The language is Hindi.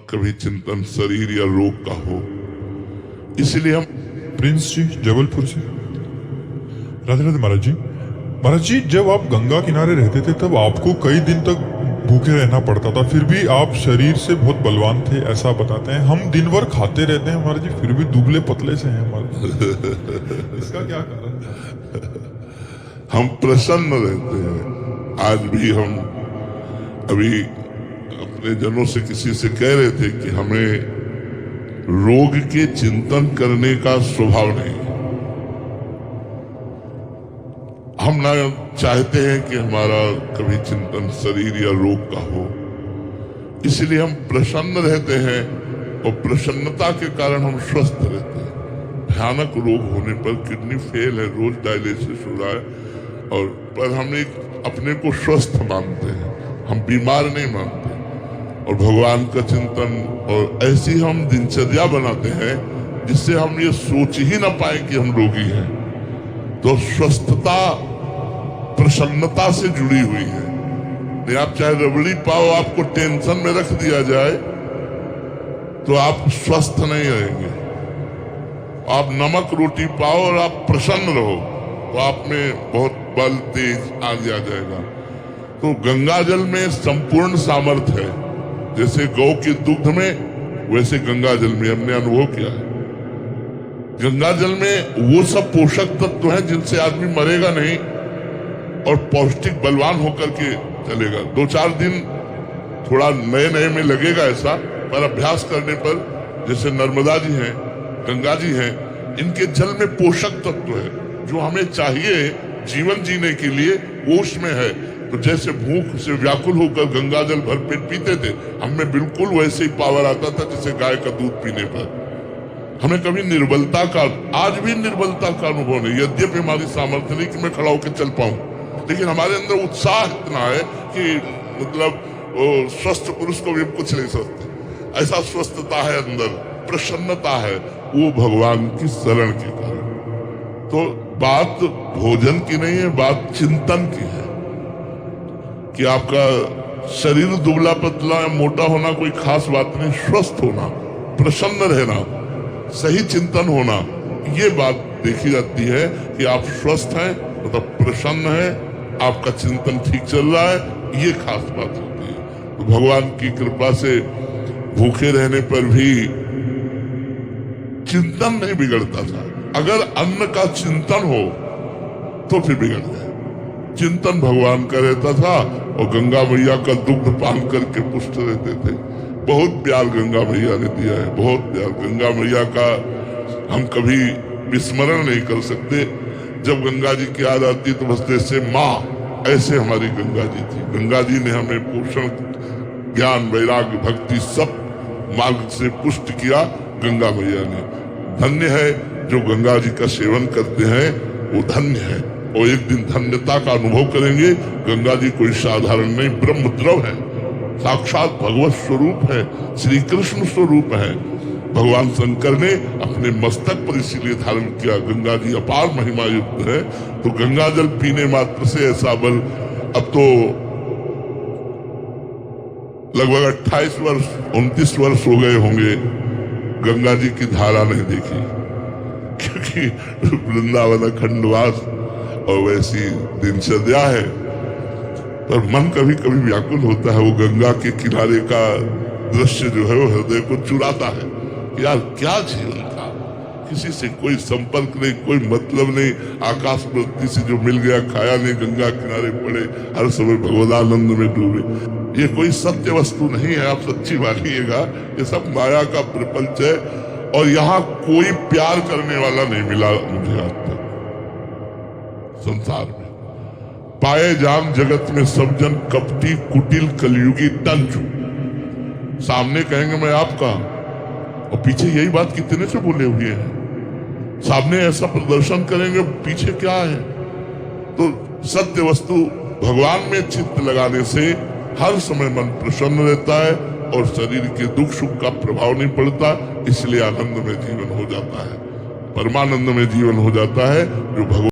कभी चिंतन शरीर या रोग का हो। इसलिए हम प्रिंस जी जबलपुर से। राधे राधे महाराज जी। महाराज जी, जब आप गंगा किनारे रहते थे तब आपको कई दिन तक भूखे रहना पड़ता था, फिर भी आप शरीर से बहुत बलवान थे ऐसा बताते हैं। हम दिन भर खाते रहते हैं महाराज जी, फिर भी दुबले पतले से हैं हमारे। इसका क्या कारण है? हम प्रसन्न रहते हैं। आज भी हम अभी अपने जनों से किसी से कह रहे थे कि हमें रोग के चिंतन करने का स्वभाव नहीं है। हम ना चाहते हैं कि हमारा कभी चिंतन शरीर या रोग का हो, इसलिए हम प्रसन्न रहते हैं और प्रसन्नता के कारण हम स्वस्थ रहते हैं। भयानक रोग होने पर किडनी फेल है, रोज डायलिसिस हो रहा है, और पर हम एक अपने को स्वस्थ मानते हैं, हम बीमार नहीं मानते। और भगवान का चिंतन और ऐसी हम दिनचर्या बनाते हैं जिससे हम ये सोच ही ना पाए कि हम रोगी हैं। तो स्वस्थता प्रसन्नता से जुड़ी हुई है। नहीं, आप चाहे रबड़ी पाओ, आपको टेंशन में रख दिया जाए तो आप स्वस्थ नहीं रहेंगे। आप नमक रोटी पाओ और आप प्रसन्न रहो तो आप में बहुत बल तेज आगे आ जाएगा। तो गंगा जल में संपूर्ण सामर्थ्य है। जैसे गौ के दुग्ध में, वैसे गंगा जल में हमने अनुभव किया है। गंगा जल में वो सब पोषक तत्व हैं जिनसे आदमी मरेगा नहीं और पौष्टिक बलवान होकर के चलेगा। 2-4 दिन थोड़ा नए नए में लगेगा ऐसा, पर अभ्यास करने पर, जैसे नर्मदा जी हैं, गंगा जी हैं, इनके जल में पोषक तत्व है जो हमें चाहिए जीवन जीने के लिए, वो उसमें है। तो जैसे भूख से व्याकुल होकर गंगा जल भर पेट पीते थे, हमें बिल्कुल वैसे ही पावर आता था जैसे गाय का दूध पीने पर। हमें कभी निर्बलता का, आज भी निर्बलता का अनुभव नहीं। यद्यपि हमारी सामर्थ्य नहीं कि मैं खड़ा होकर चल पाऊं, लेकिन हमारे अंदर उत्साह इतना है कि मतलब स्वस्थ पुरुष को भी कुछ नहीं सकते। ऐसा स्वस्थता है अंदर, प्रसन्नता है, वो भगवान की शरण के कारण। तो बात भोजन की नहीं है, बात चिंतन की है कि आपका शरीर दुबला पतला या मोटा होना कोई खास बात नहीं। स्वस्थ होना, प्रसन्न रहना, सही चिंतन होना, ये बात देखी जाती है कि आप स्वस्थ हैं, मतलब प्रसन्न हैं, आपका चिंतन ठीक चल रहा है, ये खास बात होती है। तो भगवान की कृपा से भूखे रहने पर भी चिंतन नहीं बिगड़ता था। अगर अन्न का चिंतन हो तो फिर बिगड़ जाए। चिंतन भगवान का रहता था और गंगा मैया का दुग्ध पान करके पुष्ट रहते थे। बहुत प्यार गंगा मैया ने दिया है, बहुत प्यार। गंगा मैया का हम कभी विस्मरण नहीं कर सकते। जब गंगा जी की याद आती तो बस जैसे माँ, ऐसे हमारी गंगा जी थी। गंगा जी ने हमें पोषण, ज्ञान, वैराग्य, भक्ति सब मार्ग से पुष्ट किया गंगा मैया ने। धन्य है जो गंगा जी का सेवन करते हैं, वो धन्य है। और एक दिन धन्यता का अनुभव करेंगे। गंगा जी कोई साधारण नहीं, ब्रह्म द्रव है, साक्षात भगवत स्वरूप है, श्री कृष्ण स्वरूप है। भगवान शंकर ने अपने मस्तक पर इसीलिए धारण किया। गंगा जी अपार महिमा युक्त है। तो गंगा जल पीने मात्र से ऐसा बल, अब तो लगभग 28 वर्ष 29 वर्ष हो गए होंगे गंगा जी की धारा नहीं देखी, क्योंकि वृंदावन खंडवास और वैसी दिनचर्या है। पर मन कभी कभी व्याकुल होता है। वो गंगा के किनारे का दृश्य जो है वो हृदय को चुराता है। यार क्या जीवन था, किसी से कोई संपर्क नहीं, कोई मतलब नहीं, आकाश वृत्ति से जो मिल गया खाया नहीं, गंगा किनारे पड़े, हर समय भगवदानंद में डूबे। ये कोई सत्य वस्तु नहीं है, आप सच्ची मानिएगा। ये सब माया का प्रपंच है। और यहाँ कोई प्यार करने वाला नहीं मिला मुझे आज तक संसार में। पाए जान जगत में सब जन कपटी कुटिल कलयुगी तंजू। सामने कहेंगे मैं आपका, और पीछे यही बात कितने से बोले हुए हैं। सामने ऐसा प्रदर्शन करेंगे, पीछे क्या है। तो सत्य वस्तु भगवान में चित्त लगाने से हर समय मन प्रसन्न रहता है और शरीर के दुख सुख का प्रभाव नहीं पड़ता। इसलिए आनंद में जीवन हो जाता है, परमानंद में जीवन हो जाता है। जो भगवान